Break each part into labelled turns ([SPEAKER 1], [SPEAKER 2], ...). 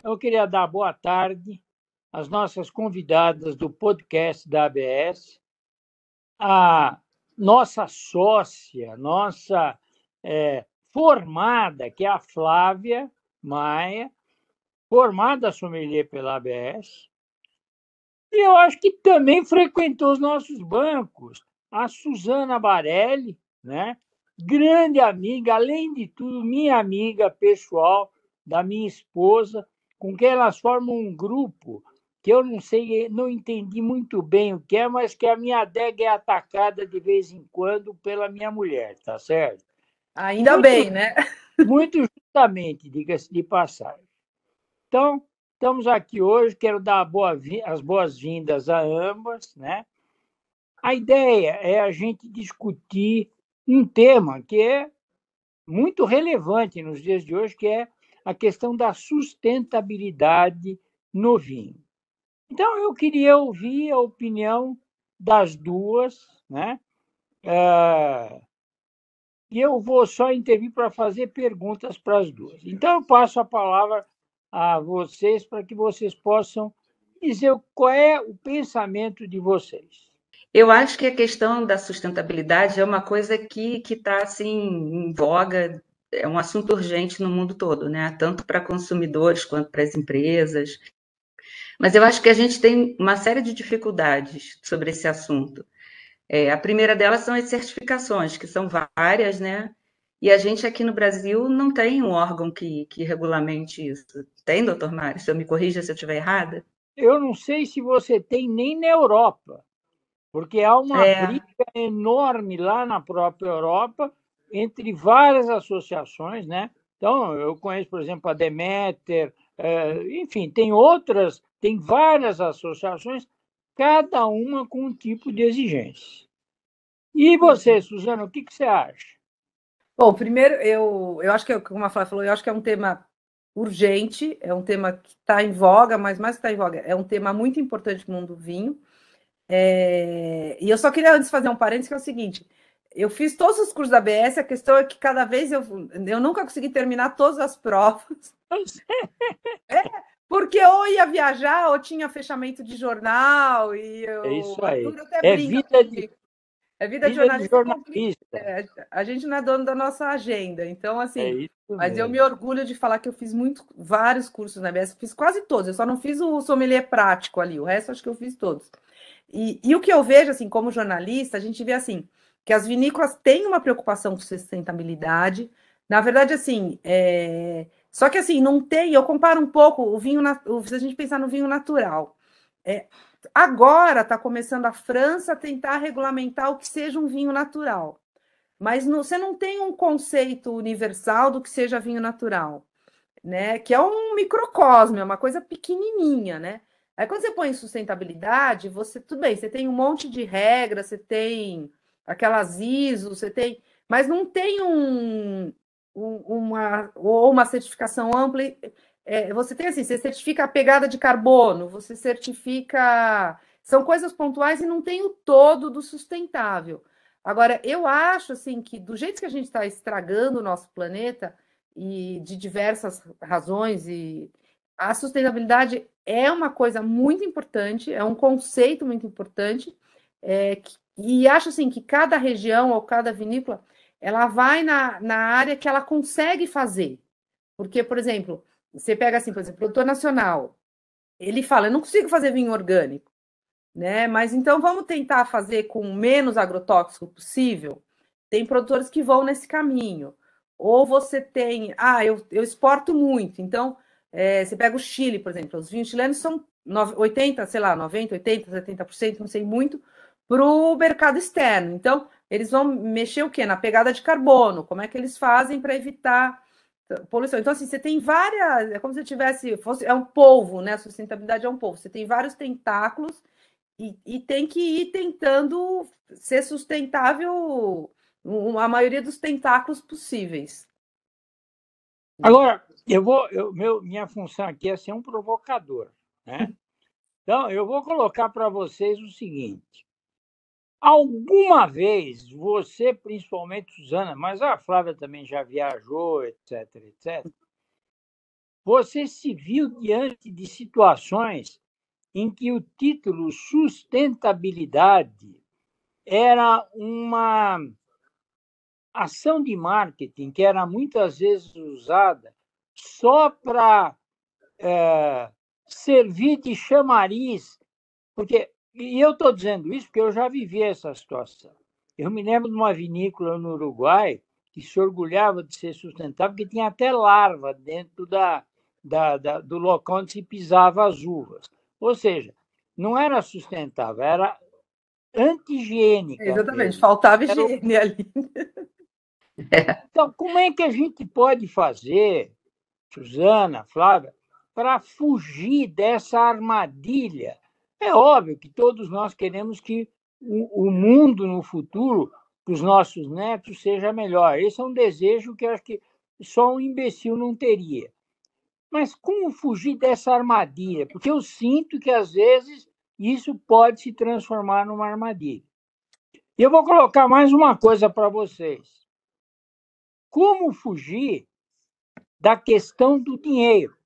[SPEAKER 1] Eu queria dar boa tarde às nossas convidadas do podcast da ABS, a nossa sócia, nossa formada, que é a Flávia Maia, formada sommelier pela ABS, e eu acho que também frequentou os nossos bancos, a Suzana Barelli, né? Grande amiga, além de tudo, minha amiga pessoal, da minha esposa, com quem elas formam um grupo que eu não sei, não entendi muito bem o que é, mas que a minha adega é atacada de vez em quando pela minha mulher, tá certo?
[SPEAKER 2] Ainda bem, né?
[SPEAKER 1] Muito justamente, diga-se de passagem. Então, estamos aqui hoje, quero dar as boas-vindas a ambas, né? A ideia é a gente discutir um tema que é muito relevante nos dias de hoje, que é a questão da sustentabilidade no vinho. Então, eu queria ouvir a opinião das duas, né? E eu vou só intervir para fazer perguntas para as duas. Então, eu passo a palavra a vocês para que vocês possam dizer qual é o pensamento de vocês.
[SPEAKER 3] Eu acho que a questão da sustentabilidade é uma coisa que está assim, em voga, é um assunto urgente no mundo todo, né? Tanto para consumidores quanto para as empresas. Mas eu acho que a gente tem uma série de dificuldades sobre esse assunto. A primeira delas são as certificações, que são várias, né? E a gente aqui no Brasil não tem um órgão que regulamente isso. Tem, doutor Mário? Se eu me corrija se eu estiver errada?
[SPEAKER 1] Eu não sei se você tem nem na Europa, porque há uma briga enorme lá na própria Europa entre várias associações, né? Então, eu conheço, por exemplo, a Demeter, enfim, tem várias associações, cada uma com um tipo de exigência. E você, Suzana, o que você acha?
[SPEAKER 2] Bom, primeiro, eu acho que, como a Flávia falou, eu acho que é um tema urgente, é um tema que está em voga, mas mais que está em voga, é um tema muito importante no mundo do vinho. E eu só queria antes fazer um parênteses, que é o seguinte: eu fiz todos os cursos da ABS, a questão é que cada vez eu nunca consegui terminar todas as provas. Porque ou ia viajar, ou tinha fechamento de jornal, e
[SPEAKER 1] É isso
[SPEAKER 2] o
[SPEAKER 1] aí.
[SPEAKER 2] Arthur até
[SPEAKER 1] É
[SPEAKER 2] brinca
[SPEAKER 1] vida de,
[SPEAKER 2] comigo. É vida de
[SPEAKER 1] vida de
[SPEAKER 2] jornalista, é complicado.
[SPEAKER 1] jornalista.
[SPEAKER 2] A gente não é dono da nossa agenda. Então,
[SPEAKER 1] É
[SPEAKER 2] assim,
[SPEAKER 1] isso
[SPEAKER 2] mas eu me
[SPEAKER 1] mesmo.
[SPEAKER 2] orgulho de falar que eu fiz vários cursos na ABS, fiz quase todos, eu só não fiz o sommelier prático ali, o resto acho que eu fiz todos. E o que eu vejo, assim, como jornalista, a gente vê assim, que as vinícolas têm uma preocupação com sustentabilidade. Na verdade, assim, só que assim, não tem. Eu comparo um pouco o vinho, se a gente pensar no vinho natural. É, Agora está começando a França a tentar regulamentar o que seja um vinho natural. Mas você não tem um conceito universal do que seja vinho natural, né? Que é um microcosmo, é uma coisa pequenininha, né? Aí quando você põe em sustentabilidade, tudo bem, você tem um monte de regras, você tem aquelas ISO, você tem, mas não tem uma certificação ampla. Você tem assim, você certifica a pegada de carbono, você certifica. São coisas pontuais e não tem o todo do sustentável. Agora, eu acho assim que do jeito que a gente está estragando o nosso planeta, e de diversas razões, e a sustentabilidade é uma coisa muito importante, é um conceito muito importante, e acho assim que cada região ou cada vinícola ela vai na área que ela consegue fazer. Porque, por exemplo, você pega assim, por exemplo, o produtor nacional, ele fala, eu não consigo fazer vinho orgânico, né? Mas então vamos tentar fazer com o menos agrotóxico possível. Tem produtores que vão nesse caminho. Ou você tem, eu exporto muito, então você pega o Chile, por exemplo, os vinhos chilenos são 80, sei lá, 90, 80, 70%, não sei muito, para o mercado externo. Então, eles vão mexer o quê? Na pegada de carbono, como é que eles fazem para evitar poluição. Então, assim, você tem várias, é como se é um polvo, né? A sustentabilidade é um polvo. Você tem vários tentáculos e tem que ir tentando ser sustentável a maioria dos tentáculos possíveis.
[SPEAKER 1] Agora, minha função aqui é ser um provocador, né? Então, eu vou colocar para vocês o seguinte: Alguma vez, você, principalmente, Suzana, mas a Flávia também já viajou, etc., etc., você se viu diante de situações em que o título sustentabilidade era uma ação de marketing que era muitas vezes usada só para servir de chamariz, porque, e eu estou dizendo isso porque eu já vivi essa situação. Eu me lembro de uma vinícola no Uruguai que se orgulhava de ser sustentável, porque tinha até larva dentro do local onde se pisava as uvas. Ou seja, não era sustentável, era anti-higiênica
[SPEAKER 2] Exatamente,
[SPEAKER 1] mesmo.
[SPEAKER 2] faltava higiene ali.
[SPEAKER 1] Então, como é que a gente pode fazer, Suzana, Flávia, para fugir dessa armadilha? É óbvio que todos nós queremos que o mundo no futuro, para os nossos netos, seja melhor. Esse é um desejo que eu acho que só um imbecil não teria. Mas como fugir dessa armadilha? Porque eu sinto que, às vezes, isso pode se transformar numa armadilha. E eu vou colocar mais uma coisa para vocês. Como fugir da questão do dinheiro?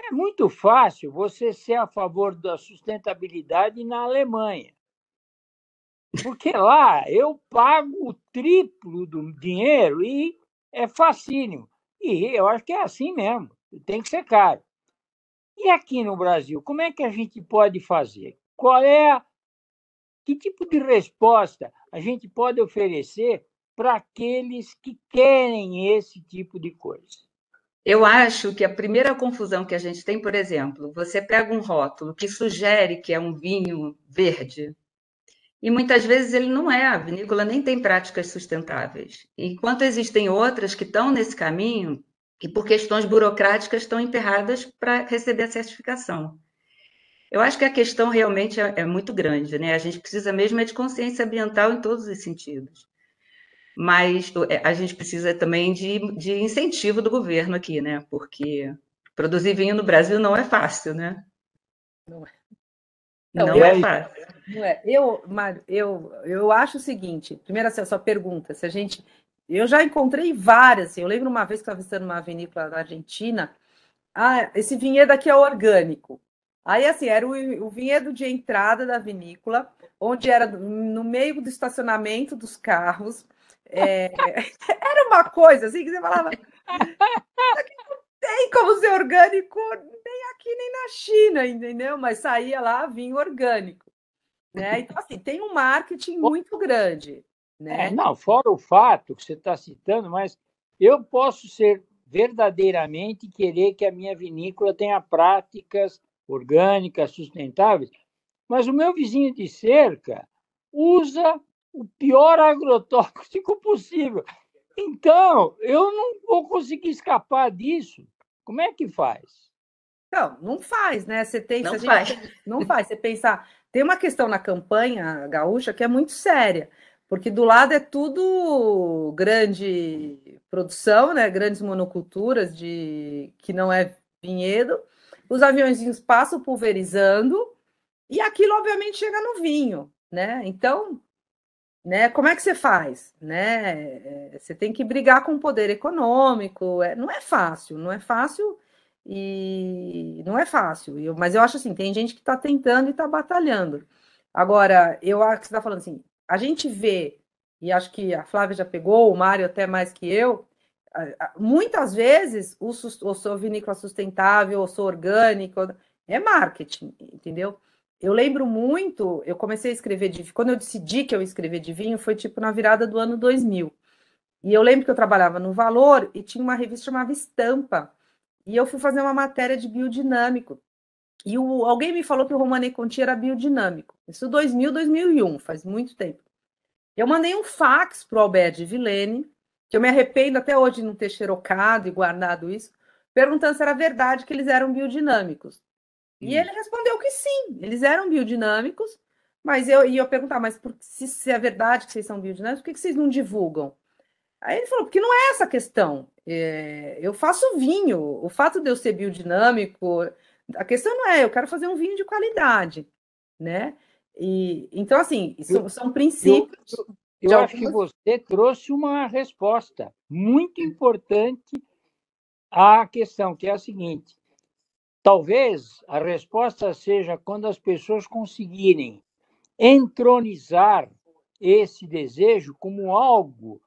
[SPEAKER 1] É muito fácil você ser a favor da sustentabilidade na Alemanha, porque lá eu pago o triplo do dinheiro e é facílimo. E eu acho que é assim mesmo, tem que ser caro. E aqui no Brasil, como é que a gente pode fazer? Que tipo de resposta a gente pode oferecer para aqueles que querem esse tipo de coisa?
[SPEAKER 3] Eu acho que a primeira confusão que a gente tem, por exemplo, você pega um rótulo que sugere que é um vinho verde, e muitas vezes ele não é, a vinícola nem tem práticas sustentáveis. Enquanto existem outras que estão nesse caminho e por questões burocráticas estão emperradas para receber a certificação. Eu acho que a questão realmente é muito grande, né? A gente precisa mesmo é de consciência ambiental em todos os sentidos. Mas a gente precisa também de incentivo do governo aqui, né? Porque produzir vinho no Brasil não é fácil, né?
[SPEAKER 2] Não é. Então,
[SPEAKER 3] Não é fácil.
[SPEAKER 2] não é. Mário, eu acho o seguinte, primeiro assim, a sua pergunta, se a gente. Eu já encontrei várias, assim, eu lembro uma vez que estava visitando uma vinícola na Argentina, esse vinhedo aqui é orgânico. Aí, assim, era o vinhedo de entrada da vinícola, onde era no meio do estacionamento dos carros. Era uma coisa assim que você falava, tem como ser orgânico nem aqui nem na China, entendeu? Mas saía lá vinho orgânico, né? Então, assim, tem um marketing muito grande, né?
[SPEAKER 1] Não, fora o fato que você está citando, mas eu posso ser verdadeiramente querer que a minha vinícola tenha práticas orgânicas, sustentáveis, mas o meu vizinho de cerca usa o pior agrotóxico possível. Então, eu não vou conseguir escapar disso. Como é que faz?
[SPEAKER 2] Não, não faz, né? Você tem, se
[SPEAKER 3] Não
[SPEAKER 2] a gente
[SPEAKER 3] faz.
[SPEAKER 2] não faz, você pensar, tem uma questão na campanha gaúcha que é muito séria, porque do lado é tudo grande produção, né? Grandes monoculturas de que não é vinhedo. Os aviõezinhos passam pulverizando e aquilo obviamente chega no vinho, né? Então, né, como é que você faz, né? Você tem que brigar com o poder econômico, não é fácil, não é fácil e não é fácil. Mas eu acho assim, tem gente que está tentando e está batalhando. Agora, eu acho que você está falando assim, a gente vê, e acho que a Flávia já pegou, o Mário até mais que eu, muitas vezes o sou vinícola sustentável, o sou orgânico, é marketing, entendeu? Eu lembro muito, eu comecei a escrever de vinho, quando eu decidi que eu ia escrever de vinho, foi tipo na virada do ano 2000. E eu lembro que eu trabalhava no Valor e tinha uma revista chamada Estampa. E eu fui fazer uma matéria de biodinâmico. E alguém me falou que o Romanée Conti era biodinâmico. Isso 2000, 2001, faz muito tempo. Eu mandei um fax para o Albert de Villene, que eu me arrependo até hoje de não ter xerocado e guardado isso, perguntando se era verdade que eles eram biodinâmicos. E ele respondeu que sim, eles eram biodinâmicos, mas eu perguntar, mas se é verdade que vocês são biodinâmicos, por que vocês não divulgam? Aí ele falou, porque não é essa a questão. Eu faço vinho, o fato de eu ser biodinâmico, a questão não é, eu quero fazer um vinho de qualidade, né? Então, assim, são
[SPEAKER 1] Eu,
[SPEAKER 2] princípios de
[SPEAKER 1] eu acho que
[SPEAKER 2] algumas.
[SPEAKER 1] você trouxe uma resposta muito importante à questão, que é a seguinte: talvez a resposta seja quando as pessoas conseguirem entronizar esse desejo como algo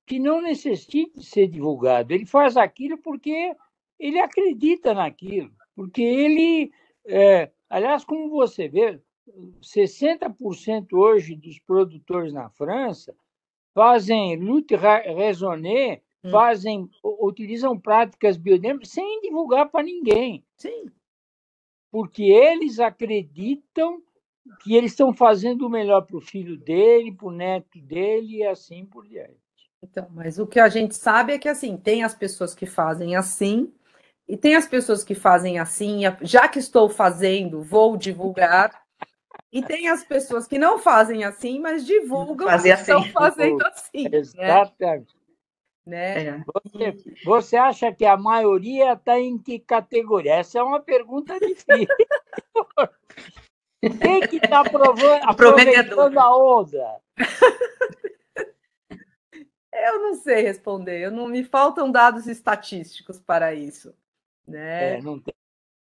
[SPEAKER 1] que não necessite ser divulgado. Ele faz aquilo porque ele acredita naquilo, porque ele, aliás, como você vê, 60% hoje dos produtores na França fazem lutte raisonnée, utilizam práticas biodinâmicas sem divulgar para ninguém,
[SPEAKER 2] Sim.
[SPEAKER 1] porque eles acreditam que eles estão fazendo o melhor para o filho dele, para o neto dele e assim por diante.
[SPEAKER 2] Então, mas o que a gente sabe é que, assim, tem as pessoas que fazem assim, e tem as pessoas que fazem assim, já que estou fazendo, vou divulgar. E tem as pessoas que não fazem assim, mas divulgam que
[SPEAKER 3] Fazer assim.
[SPEAKER 2] estão fazendo assim, né?
[SPEAKER 1] Exatamente.
[SPEAKER 2] Né?
[SPEAKER 3] É.
[SPEAKER 1] Você acha que a maioria está em que categoria? Essa é uma pergunta difícil. Quem que está
[SPEAKER 3] Prometedor.
[SPEAKER 1] aproveitando a onda?
[SPEAKER 2] Eu não sei responder, eu não me faltam dados estatísticos para isso, né?
[SPEAKER 1] Não tem.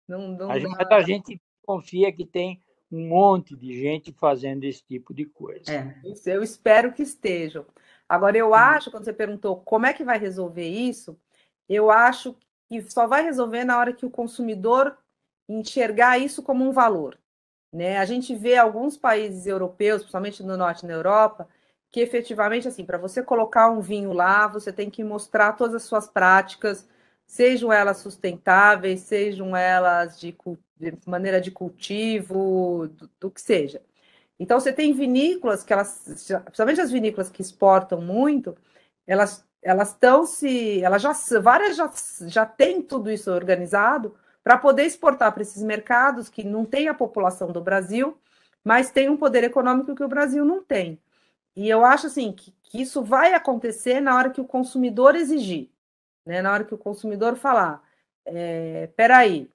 [SPEAKER 2] Não
[SPEAKER 1] Mas
[SPEAKER 2] dá.
[SPEAKER 1] a gente confia que tem um monte de gente fazendo esse tipo de coisa.
[SPEAKER 2] Eu espero que estejam. Agora, eu acho, quando você perguntou como é que vai resolver isso, eu acho que só vai resolver na hora que o consumidor enxergar isso como um valor, né? A gente vê alguns países europeus, principalmente no norte da Europa, que efetivamente, assim, para você colocar um vinho lá, você tem que mostrar todas as suas práticas, sejam elas sustentáveis, sejam elas de maneira de cultivo, do que seja. Então, você tem vinícolas que elas, principalmente as vinícolas que exportam muito, elas estão se, elas já várias já têm tudo isso organizado para poder exportar para esses mercados que não tem a população do Brasil, mas tem um poder econômico que o Brasil não tem. E eu acho assim que isso vai acontecer na hora que o consumidor exigir, né? Na hora que o consumidor falar, peraí,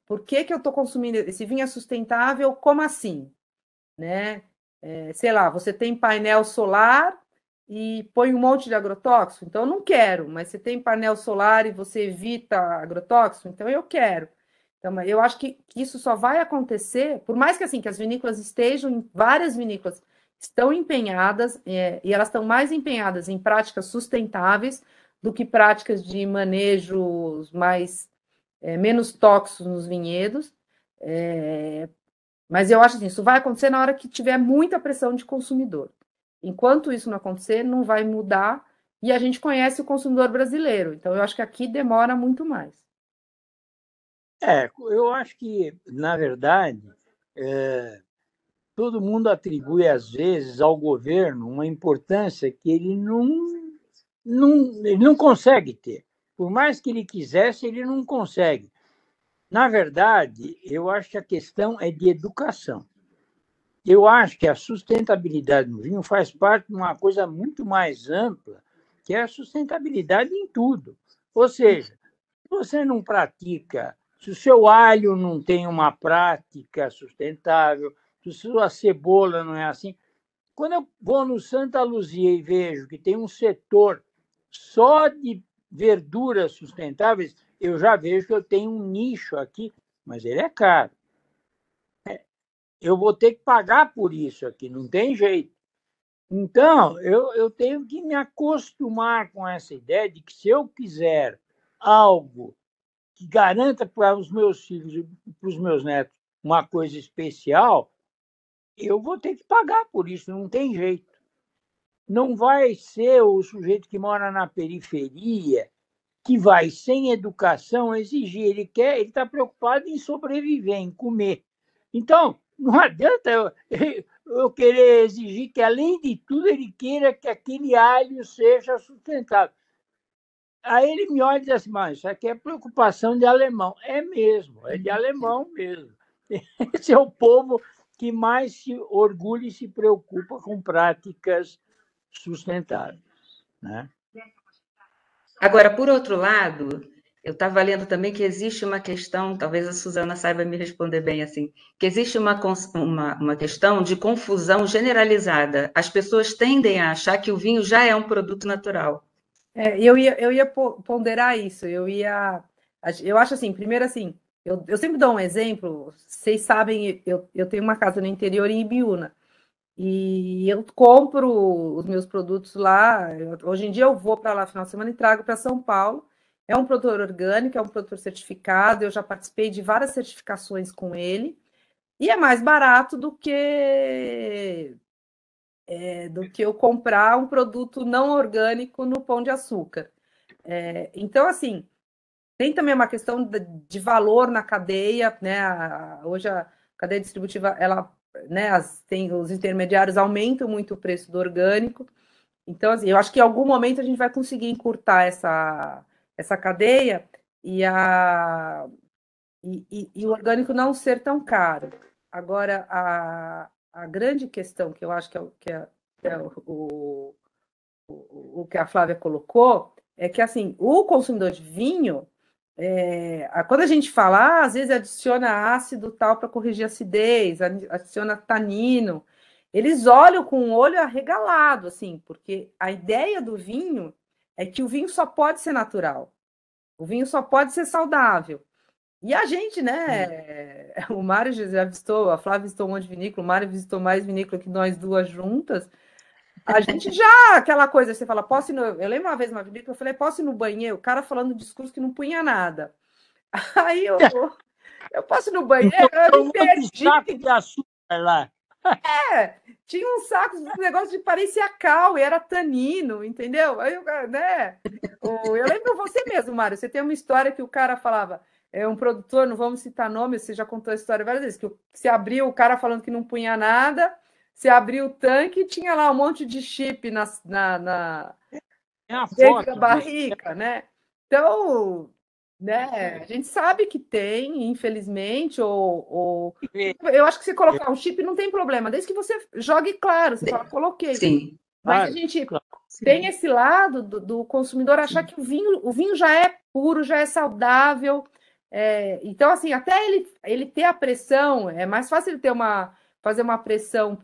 [SPEAKER 2] por que que eu estou consumindo esse vinho é sustentável? Como assim? Né? Sei lá, você tem painel solar e põe um monte de agrotóxico, então eu não quero, mas você tem painel solar e você evita agrotóxico, então eu quero. Então, eu acho que isso só vai acontecer, por mais que assim que as vinícolas estejam, várias vinícolas estão empenhadas, e elas estão mais empenhadas em práticas sustentáveis do que práticas de manejos mais menos tóxicos nos vinhedos. É, mas eu acho assim, isso vai acontecer na hora que tiver muita pressão de consumidor. Enquanto isso não acontecer, não vai mudar. E a gente conhece o consumidor brasileiro. Então, eu acho que aqui demora muito mais.
[SPEAKER 1] Eu acho que, na verdade, todo mundo atribui, às vezes, ao governo uma importância que ele não consegue ter. Por mais que ele quisesse, ele não consegue. Na verdade, eu acho que a questão é de educação. Eu acho que a sustentabilidade no vinho faz parte de uma coisa muito mais ampla, que é a sustentabilidade em tudo. Ou seja, se você não pratica, se o seu alho não tem uma prática sustentável, se a sua cebola não é assim. Quando eu vou no Santa Luzia e vejo que tem um setor só de verduras sustentáveis, eu já vejo que eu tenho um nicho aqui, mas ele é caro. Eu vou ter que pagar por isso aqui, não tem jeito. Então, eu tenho que me acostumar com essa ideia de que se eu quiser algo que garanta para os meus filhos e para os meus netos uma coisa especial, eu vou ter que pagar por isso, não tem jeito. Não vai ser o sujeito que mora na periferia que vai, sem educação, exigir. Ele está preocupado em sobreviver, em comer. Então, não adianta eu querer exigir que, além de tudo, ele queira que aquele alho seja sustentável. Aí ele me olha e diz assim, mas isso aqui é preocupação de alemão. É mesmo, é de alemão mesmo. Esse é o povo que mais se orgulha e se preocupa com práticas sustentáveis. Né?
[SPEAKER 3] Agora, por outro lado, Eu estava lendo também que existe uma questão, talvez a Suzana saiba me responder bem assim, que existe uma questão de confusão generalizada. As pessoas tendem a achar que o vinho já é um produto natural.
[SPEAKER 2] Eu ia ponderar isso. Eu acho assim, primeiro assim, eu sempre dou um exemplo. Vocês sabem, eu tenho uma casa no interior em Ibiúna. E eu compro os meus produtos lá. Hoje em dia eu vou para lá no final de semana e trago para São Paulo. É um produtor orgânico, é um produtor certificado. Eu já participei de várias certificações com ele. E é mais barato do que eu comprar um produto não orgânico no Pão de Açúcar. Então, assim, tem também uma questão de valor na cadeia, né? Hoje a cadeia distributiva, ela, né, os intermediários aumentam muito o preço do orgânico. Então, assim, eu acho que em algum momento a gente vai conseguir encurtar essa cadeia e, e o orgânico não ser tão caro. Agora, a grande questão que eu acho que é o que a Flávia colocou é que assim o consumidor de vinho, quando a gente fala, às vezes adiciona ácido tal para corrigir a acidez, adiciona tanino, eles olham com o olho arregalado, assim, porque a ideia do vinho é que o vinho só pode ser natural, o vinho só pode ser saudável. E a gente, né? O Mário já visitou, a Flávia visitou um monte de vinícola, o Mário visitou mais vinícola que nós duas juntas. A gente já, aquela coisa, você fala, posso ir no... Eu lembro uma vez uma vinícola, eu falei, posso ir no banheiro? O cara falando um discurso que não punha nada. Aí eu posso ir no banheiro? Eu
[SPEAKER 1] Tem
[SPEAKER 2] me
[SPEAKER 1] um monte de
[SPEAKER 2] perdi.
[SPEAKER 1] saco de açúcar lá.
[SPEAKER 2] Tinha um saco de negócio de parecia cal e era tanino, entendeu? Aí, né? Eu lembro você mesmo, Mário, você tem uma história que o cara falava, é um produtor, não vamos citar nome, você já contou a história várias vezes, que se abriu o cara falando que não punha nada, se abriu o tanque e tinha lá um monte de chip
[SPEAKER 1] Tem a
[SPEAKER 2] dentro da
[SPEAKER 1] foto disso.
[SPEAKER 2] barrica, né? Então, né, a gente sabe que tem, infelizmente, eu acho que se colocar um chip não tem problema, desde que você jogue claro, você fala, coloquei.
[SPEAKER 3] Sim,
[SPEAKER 2] Mas a
[SPEAKER 1] Claro,
[SPEAKER 2] gente
[SPEAKER 1] claro.
[SPEAKER 2] tem
[SPEAKER 3] sim,
[SPEAKER 2] esse lado do consumidor achar
[SPEAKER 3] sim.
[SPEAKER 2] que o vinho já é puro, já é saudável. Então, assim, até ele ter a pressão, é mais fácil ele fazer uma pressão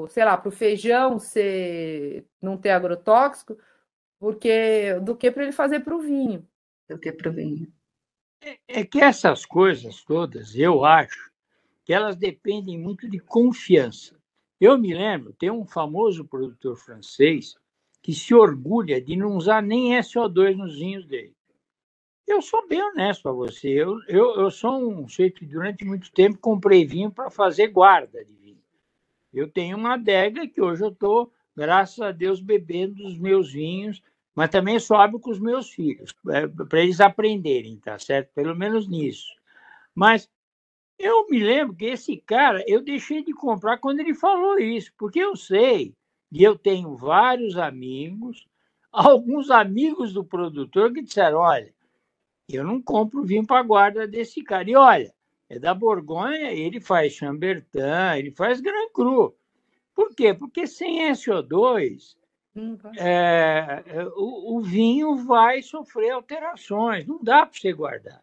[SPEAKER 2] sei lá, pro feijão não ter agrotóxico, do que para ele fazer para o vinho.
[SPEAKER 3] Do que para o vinho.
[SPEAKER 1] É que essas coisas todas, eu acho que elas dependem muito de confiança. Eu me lembro, tem um famoso produtor francês que se orgulha de não usar nem SO2 nos vinhos dele. Eu sou bem honesto para você. Eu sou um sujeito que durante muito tempo comprei vinho para fazer guarda de vinho. Eu tenho uma adega que hoje eu estou, graças a Deus, bebendo os meus vinhos, mas também só abro com os meus filhos, para eles aprenderem, tá certo? Pelo menos nisso. Mas eu me lembro que esse cara, eu deixei de comprar quando ele falou isso, porque eu sei, e eu tenho vários amigos, alguns amigos do produtor que disseram: olha, eu não compro vinho para guarda desse cara. E olha, é da Borgonha, ele faz Chambertin, ele faz Grand Cru. Por quê? Porque sem SO2, o vinho vai sofrer alterações, não dá para você guardar.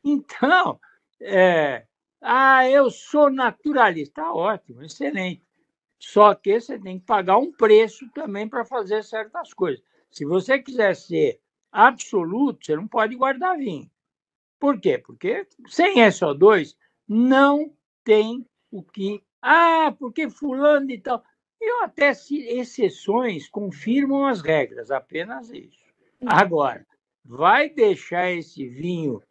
[SPEAKER 1] Então, eu sou naturalista, tá ótimo, excelente. Só que você tem que pagar um preço também para fazer certas coisas. Se você quiser ser absoluto, você não pode guardar vinho. Por quê? Porque sem SO2 não tem o que. Porque fulano e tal. Eu até exceções confirmam as regras, apenas isso. Agora, vai deixar esse vinho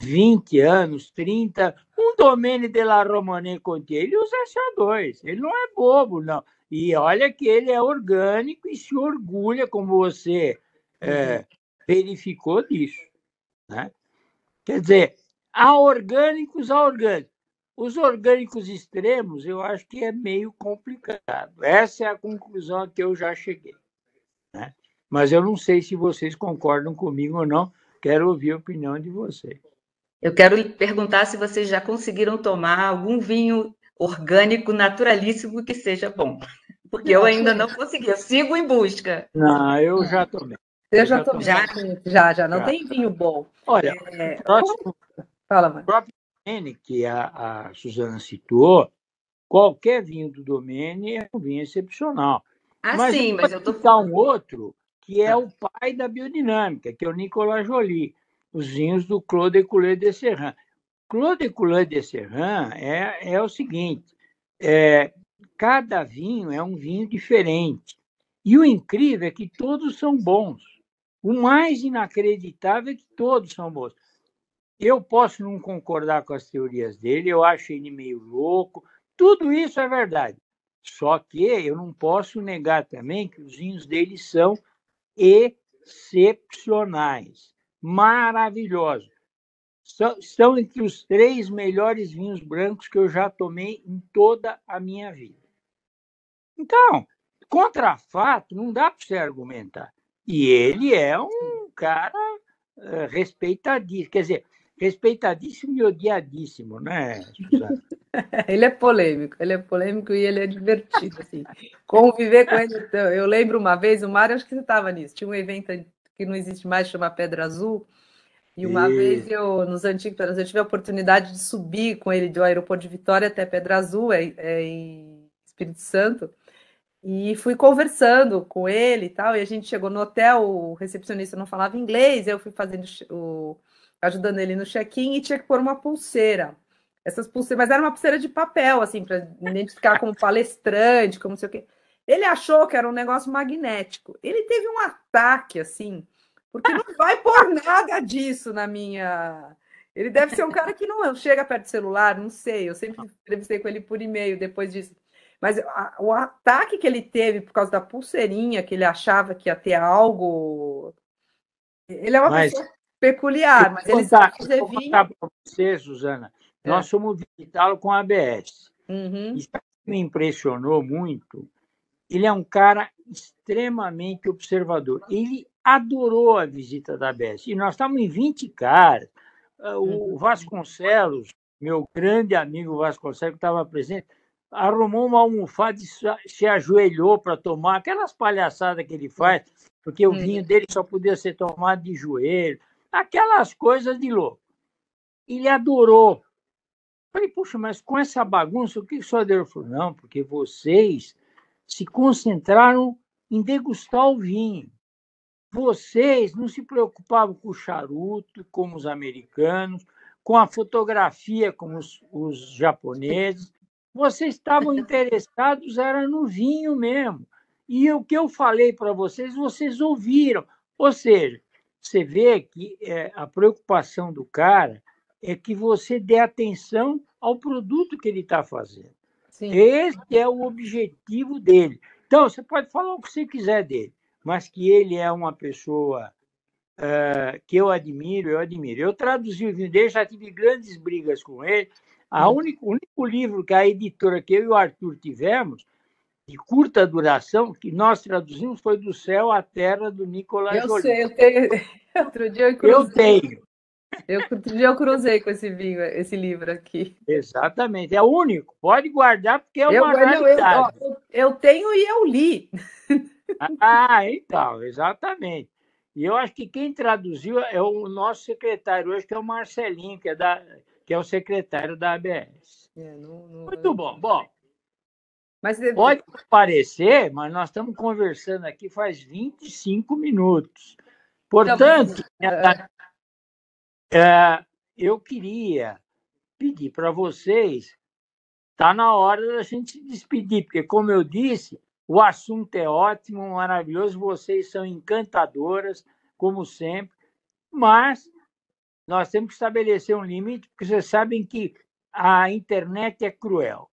[SPEAKER 1] 20 anos, 30, um Domaine de la Romanée Conti, ele usa SO2, ele não é bobo, não. E olha que ele é orgânico e se orgulha, como você verificou disso. Né? Quer dizer, há orgânicos, há orgânicos. Os orgânicos extremos, eu acho que é meio complicado. Essa é a conclusão a que eu já cheguei. Né? Mas eu não sei se vocês concordam comigo ou não. Quero ouvir a opinião de vocês.
[SPEAKER 3] Eu quero lhe perguntar se vocês já conseguiram tomar algum vinho orgânico naturalíssimo que seja bom. Porque eu ainda não consegui, eu sigo em busca.
[SPEAKER 1] Não, eu já tomei.
[SPEAKER 2] Eu já tomei. Já. Não
[SPEAKER 1] Já.
[SPEAKER 2] tem vinho bom.
[SPEAKER 1] Olha, o próximo,
[SPEAKER 2] Fala,
[SPEAKER 1] o
[SPEAKER 2] mano.
[SPEAKER 1] próprio Domene, que a Suzana citou, qualquer vinho do Domene é um vinho excepcional. Mas
[SPEAKER 3] sim,
[SPEAKER 1] eu
[SPEAKER 3] mas
[SPEAKER 1] vou
[SPEAKER 3] eu tô...
[SPEAKER 1] citar um outro, que é o pai da biodinâmica, que é o Nicolas Joly, os vinhos do Claude Écoulé de Serran. Claude Écoulé de Serran é o seguinte, cada vinho é um vinho diferente. E o incrível é que todos são bons. O mais inacreditável é que todos são bons. Eu posso não concordar com as teorias dele, eu acho ele meio louco, tudo isso é verdade. Só que eu não posso negar também que os vinhos dele são excepcionais, maravilhosos. São entre os 3 melhores vinhos brancos que eu já tomei em toda a minha vida. Então, contra fato, não dá para você argumentar. E ele é um cara respeitadíssimo, quer dizer, respeitadíssimo e odiadíssimo, né, Suzana?
[SPEAKER 2] Ele é polêmico e ele é divertido, assim. Conviver com ele, então, eu lembro uma vez, o Mário, acho que você estava nisso, tinha um evento que não existe mais, chama Pedra Azul, e uma vez nos antigos, eu tive a oportunidade de subir com ele do aeroporto de Vitória até Pedra Azul, em Espírito Santo, e fui conversando com ele e tal, e a gente chegou no hotel, o recepcionista não falava inglês, eu fui ajudando ele no check-in e tinha que pôr uma pulseira. Essas pulseiras, mas era uma pulseira de papel, assim, para identificar como palestrante, como não sei o quê. Ele achou que era um negócio magnético. Ele teve um ataque, assim, porque não vai pôr nada disso na minha. Ele deve ser um cara que não chega perto do celular, não sei. Eu sempre entrevistei com ele por e-mail depois disso. Mas o ataque que ele teve por causa da pulseirinha, que ele achava que ia ter algo. Ele é uma pessoa peculiar, mas ele sabe fazer vinho.
[SPEAKER 1] Vou contar para você, Suzana. Nós fomos visitá-lo com a ABS.
[SPEAKER 2] Uhum.
[SPEAKER 1] Isso me impressionou muito. Ele é um cara extremamente observador. Ele adorou a visita da ABS. E nós estávamos em 20 caras. O Vasconcelos, meu grande amigo Vasconcelos, que estava presente, arrumou uma almofada e se ajoelhou para tomar aquelas palhaçadas que ele faz, porque o vinho dele só podia ser tomado de joelho, aquelas coisas de louco. Ele adorou. Falei, puxa, mas com essa bagunça, o que o senhor deu? Ele falou, não, porque vocês se concentraram em degustar o vinho. Vocês não se preocupavam com o charuto, como os americanos, com a fotografia, como os japoneses. Vocês estavam interessados era no vinho mesmo. E o que eu falei para vocês, vocês ouviram. Ou seja, você vê que a preocupação do cara é que você dê atenção ao produto que ele está fazendo. Sim. Esse é o objetivo dele. Então, você pode falar o que você quiser dele, mas que ele é uma pessoa que eu admiro. Eu traduzi o vinho dele, já tive grandes brigas com ele. O único livro que a editora que eu e o Arthur tivemos, de curta duração, que nós traduzimos, foi Do Céu à Terra, do Nicolas Joly.
[SPEAKER 2] Eu sei, eu tenho. Outro dia
[SPEAKER 1] eu tenho.
[SPEAKER 2] Outro dia eu cruzei com esse livro aqui.
[SPEAKER 1] Exatamente, é o único. Pode guardar, porque é uma raridade.
[SPEAKER 2] Eu tenho e eu li.
[SPEAKER 1] Então, exatamente. E eu acho que quem traduziu é o nosso secretário hoje, que é o Marcelinho, que é o secretário da ABS. Muito bom. Bom, mas pode parecer, mas nós estamos conversando aqui faz 25 minutos. Portanto, eu queria pedir para vocês, está na hora da gente se despedir, porque, como eu disse, o assunto é ótimo, maravilhoso, vocês são encantadoras, como sempre, mas nós temos que estabelecer um limite, porque vocês sabem que a internet é cruel.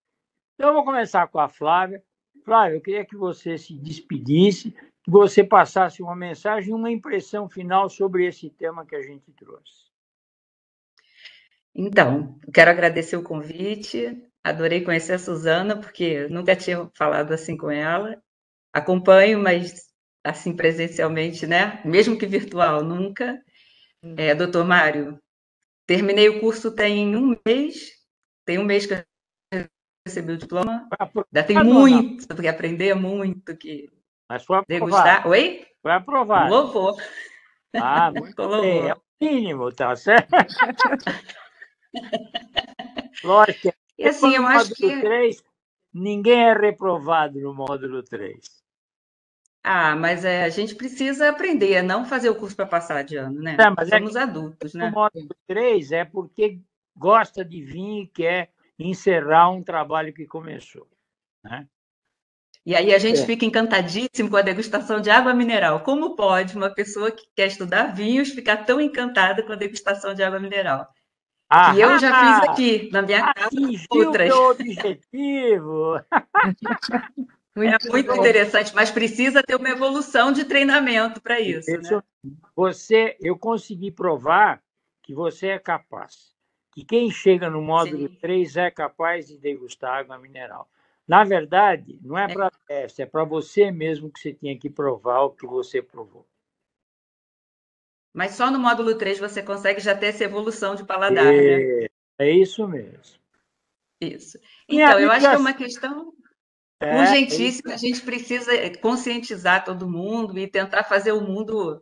[SPEAKER 1] Então, eu vou começar com a Flávia. Flávia, eu queria que você se despedisse, que você passasse uma mensagem, uma impressão final sobre esse tema que a gente trouxe.
[SPEAKER 3] Então, quero agradecer o convite, adorei conhecer a Suzana, porque nunca tinha falado assim com ela. Acompanho, mas assim presencialmente, né? Mesmo que virtual, nunca. Doutor Mário, terminei o curso tem um mês que eu recebi o diploma. Ainda tem muito que aprender, muito que
[SPEAKER 1] mas foi
[SPEAKER 3] degustar. Oi?
[SPEAKER 1] Foi
[SPEAKER 3] Um
[SPEAKER 1] aprovado.
[SPEAKER 3] louvor.
[SPEAKER 1] Muito
[SPEAKER 3] Com
[SPEAKER 1] bem. É
[SPEAKER 3] louvor.
[SPEAKER 1] o mínimo, tá certo? Lógico que
[SPEAKER 3] E assim,
[SPEAKER 1] no
[SPEAKER 3] eu acho
[SPEAKER 1] módulo
[SPEAKER 3] que.
[SPEAKER 1] 3 ninguém é reprovado no módulo 3.
[SPEAKER 3] Mas a gente precisa aprender, não fazer o curso para passar de ano, né?
[SPEAKER 1] Mas é que
[SPEAKER 3] Somos adultos,
[SPEAKER 1] no
[SPEAKER 3] né?
[SPEAKER 1] módulo 3 é porque gosta de vir e quer encerrar um trabalho que começou, né?
[SPEAKER 3] E aí a gente
[SPEAKER 1] É.
[SPEAKER 3] fica encantadíssimo com a degustação de água mineral. Como pode uma pessoa que quer estudar vinhos ficar tão encantada com a degustação de água mineral? Que eu já fiz
[SPEAKER 1] Ahá!
[SPEAKER 3] aqui, na minha casa,
[SPEAKER 1] Atingiu
[SPEAKER 3] outras.
[SPEAKER 1] meu objetivo!
[SPEAKER 3] É
[SPEAKER 2] Muito
[SPEAKER 3] muito
[SPEAKER 2] bom.
[SPEAKER 3] interessante, mas precisa ter uma evolução de treinamento para isso,
[SPEAKER 1] Isso,
[SPEAKER 3] né?
[SPEAKER 1] eu consegui provar que você é capaz. Que quem chega no módulo
[SPEAKER 3] Sim.
[SPEAKER 1] 3 é capaz de degustar água mineral. Na verdade, não é
[SPEAKER 3] É.
[SPEAKER 1] para teste, é para você mesmo que você tinha que provar o que você provou.
[SPEAKER 3] Mas só no módulo 3 você consegue já ter essa evolução de paladar, né?
[SPEAKER 1] É isso mesmo.
[SPEAKER 3] Isso.
[SPEAKER 1] Minha
[SPEAKER 3] Então, eu acho que
[SPEAKER 1] amiga,
[SPEAKER 3] é uma questão
[SPEAKER 1] é isso
[SPEAKER 3] urgentíssima. A gente precisa conscientizar todo mundo e tentar fazer o mundo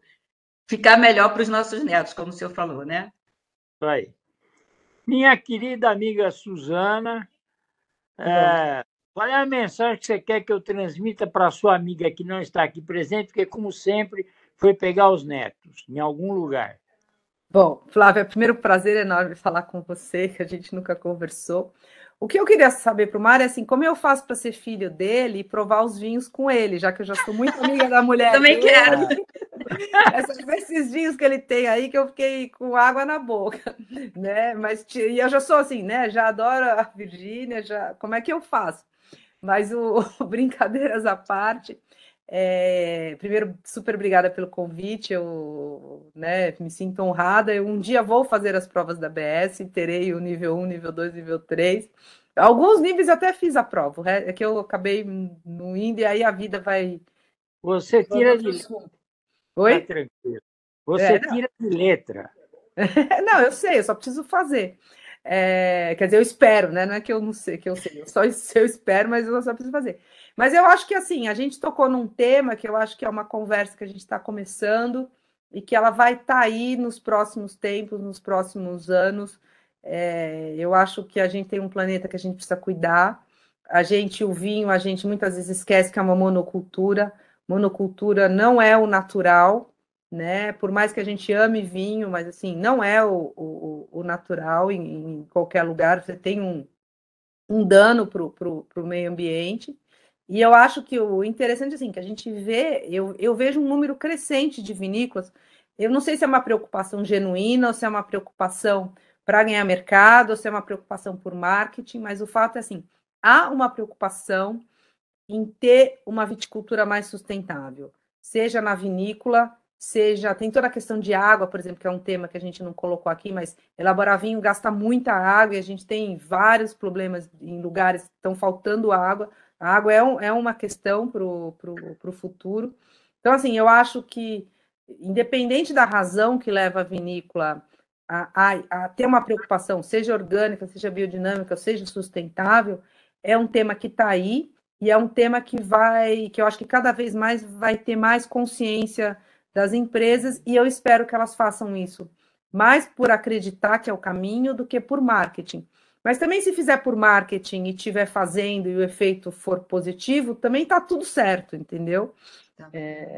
[SPEAKER 3] ficar melhor para os nossos netos, como o senhor falou, né?
[SPEAKER 1] aí. Minha querida amiga Suzana,
[SPEAKER 2] Vamos.
[SPEAKER 1] qual é a mensagem que você quer que eu transmita para a sua amiga que não está aqui presente, porque, como sempre, foi pegar os netos em algum lugar?
[SPEAKER 2] Bom, Flávia, primeiro prazer enorme falar com você, que a gente nunca conversou. O que eu queria saber para o Mário é assim, como eu faço para ser filho dele e provar os vinhos com ele, já que eu já sou muito amiga da
[SPEAKER 3] Eu
[SPEAKER 2] mulher
[SPEAKER 3] também quero.
[SPEAKER 2] dele. Esses vinhos que ele tem aí que eu fiquei com água na boca, né? E eu já sou assim, né? Já adoro a Virgínia, já. Como é que eu faço? Mas brincadeiras à parte, primeiro, super obrigada pelo convite. Eu, né, me sinto honrada. Eu um dia vou fazer as provas da BS, terei o nível 1, nível 2, nível 3. Alguns níveis eu até fiz a prova, é que eu acabei não indo e aí a vida vai
[SPEAKER 1] Você
[SPEAKER 2] levando
[SPEAKER 1] tira de
[SPEAKER 2] outros
[SPEAKER 1] letra,
[SPEAKER 2] rumos.
[SPEAKER 1] tá
[SPEAKER 2] Oi?
[SPEAKER 1] tranquilo. Você
[SPEAKER 2] É, não,
[SPEAKER 1] tira de letra.
[SPEAKER 2] não, eu sei, eu só preciso fazer. Quer dizer, eu espero, né? Não é que eu não sei, que eu sei, eu espero, mas eu só preciso fazer. Mas eu acho que assim, a gente tocou num tema que eu acho que é uma conversa que a gente está começando e que ela vai estar aí nos próximos tempos, nos próximos anos. Eu acho que a gente tem um planeta que a gente precisa cuidar. O vinho, a gente muitas vezes esquece que é uma monocultura. Monocultura não é o natural, né? Por mais que a gente ame vinho, mas assim, não é o natural em qualquer lugar, você tem um dano para o meio ambiente. E eu acho que o interessante assim, que a gente vê, eu vejo um número crescente de vinícolas. Eu não sei se é uma preocupação genuína ou se é uma preocupação para ganhar mercado, ou se é uma preocupação por marketing, mas o fato é assim, há uma preocupação em ter uma viticultura mais sustentável, seja na vinícola, seja. Tem toda a questão de água, por exemplo, que é um tema que a gente não colocou aqui, mas elaborar vinho gasta muita água e a gente tem vários problemas em lugares que estão faltando água. A água é uma questão para o futuro. Então, assim, eu acho que, independente da razão que leva a vinícola a ter uma preocupação, seja orgânica, seja biodinâmica, seja sustentável, é um tema que está aí e é um tema que eu acho que cada vez mais vai ter mais consciência das empresas, e eu espero que elas façam isso mais por acreditar que é o caminho do que por marketing. Mas também, se fizer por marketing e estiver fazendo e o efeito for positivo, também está tudo certo, entendeu?
[SPEAKER 3] Tá.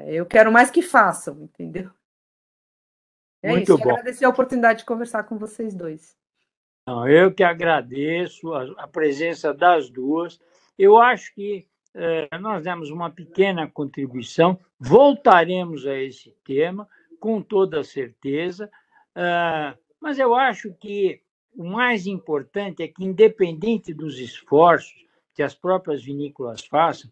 [SPEAKER 2] Eu quero mais que façam, entendeu? É
[SPEAKER 1] Muito
[SPEAKER 2] isso. E
[SPEAKER 1] bom.
[SPEAKER 2] agradecer a oportunidade de conversar com vocês dois.
[SPEAKER 1] Não, eu que agradeço a presença das duas. Eu acho que nós demos uma pequena contribuição, voltaremos a esse tema, com toda certeza, mas eu acho que o mais importante é que, independente dos esforços que as próprias vinícolas façam,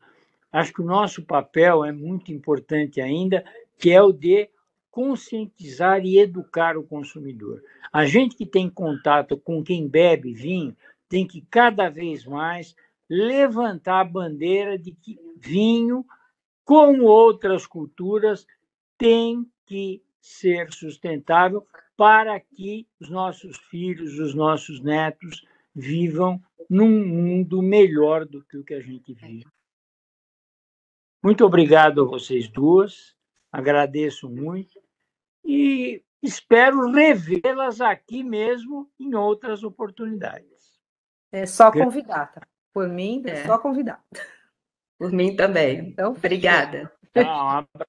[SPEAKER 1] acho que o nosso papel é muito importante ainda, que é o de conscientizar e educar o consumidor. A gente que tem contato com quem bebe vinho tem que cada vez mais levantar a bandeira de que vinho, como outras culturas, tem que ser sustentável para que os nossos filhos, os nossos netos vivam num mundo melhor do que o que a gente vive. Muito obrigado a vocês duas. agradeço muito e espero revê-las aqui mesmo em outras oportunidades.
[SPEAKER 2] É só convidar, tá? Por mim, é só convidar.
[SPEAKER 3] Por mim também.
[SPEAKER 2] Então,
[SPEAKER 3] obrigada.
[SPEAKER 1] Tchau, um abraço.